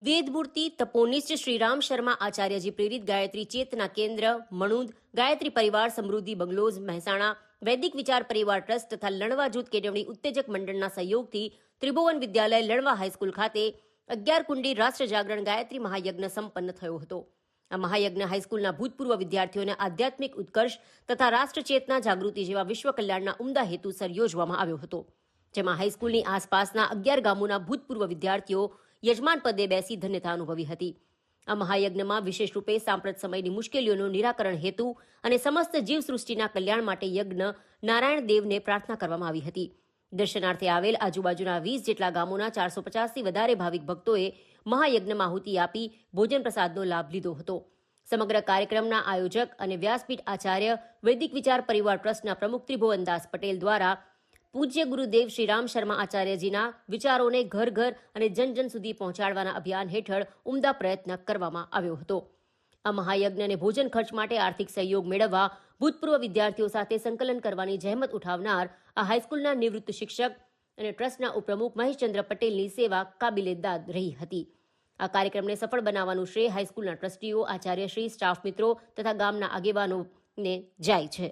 વેદમૂર્તિ તપોનિષ્ઠ શ્રીરામ શર્મા આચાર્યજી પ્રેરિત ગાયત્રી ચેતના કેન્દ્ર મણુંદ, ગાયત્રી પરિવાર સમૃદ્ધિ બંગલોઝ મહેસાણા, વૈદિક વિચાર પરિવાર ટ્રસ્ટ તથા લણવા જૂથ કેળવણી ઉત્તેજક મંડળના સહયોગથી ત્રિભુવન વિદ્યાલય લણવા હાઈસ્કૂલ ખાતે 11 કુંડી રાષ્ટ્ર જાગરણ ગાયત્રી મહાયજ્ઞ સંપન્ન થયો હતો. આ મહાયજ્ઞ હાઈસ્કૂલના ભૂતપૂર્વ વિદ્યાર્થીઓને આધ્યાત્મિક ઉત્કર્ષ તથા રાષ્ટ્રચેતના જાગૃતિ જેવા વિશ્વ કલ્યાણના ઉમદા હેતુસર યોજવામાં આવ્યો હતો, જેમાં હાઈસ્કૂલની આસપાસના 11 ગામોના ભૂતપૂર્વ વિદ્યાર્થીઓ યજમાન પદે બેસી ધન્યતા અનુભવી હતી. આ મહાયજ્ઞમાં વિશેષ રૂપે સાંપ્રત સમયની મુશ્કેલીઓનું નિરાકરણ હેતુ અને સમસ્ત જીવસૃષ્ટિના કલ્યાણ માટે યજ્ઞ નારાયણ દેવને પ્રાર્થના કરવામાં આવી હતી. દર્શનાર્થે આવેલ આજુબાજુના 20 જેટલા ગામોના 450થી વધારે ભાવિક ભક્તોએ મહાયજ્ઞમાં આહુતિ આપી ભોજન પ્રસાદનો લાભ લીધો હતો. સમગ્ર કાર્યક્રમના આયોજક અને વ્યાસપીઠ આચાર્ય વૈદિક વિચાર પરિવાર ટ્રસ્ટના પ્રમુખ ત્રિભુવનદાસ પટેલ દ્વારા પૂજ્ય ગુરુદેવ શ્રીરામ શર્મા આચાર્યજીના વિચારોને ઘર ઘર અને જન જન સુધી પહોંચાડવાના અભિયાન હેઠળ ઉમદા પ્રયત્ન કરવામાં આવ્યો હતો. આ મહાયજ્ઞ અને ભોજન ખર્ચ માટે આર્થિક સહયોગ મેળવવા ભૂતપૂર્વ વિદ્યાર્થીઓ સાથે સંકલન કરવાની જહેમત ઉઠાવનાર આ હાઈસ્કૂલના નિવૃત્ત શિક્ષક અને ટ્રસ્ટના ઉપપ્રમુખ મહેશચંદ્ર પટેલની સેવા કાબિલે દાદ રહી હતી. આ કાર્યક્રમને સફળ બનાવવાનું શ્રેય હાઈસ્કૂલના ટ્રસ્ટીઓ, આચાર્યશ્રી, સ્ટાફ મિત્રો તથા ગામના આગેવાનોને જાય છે.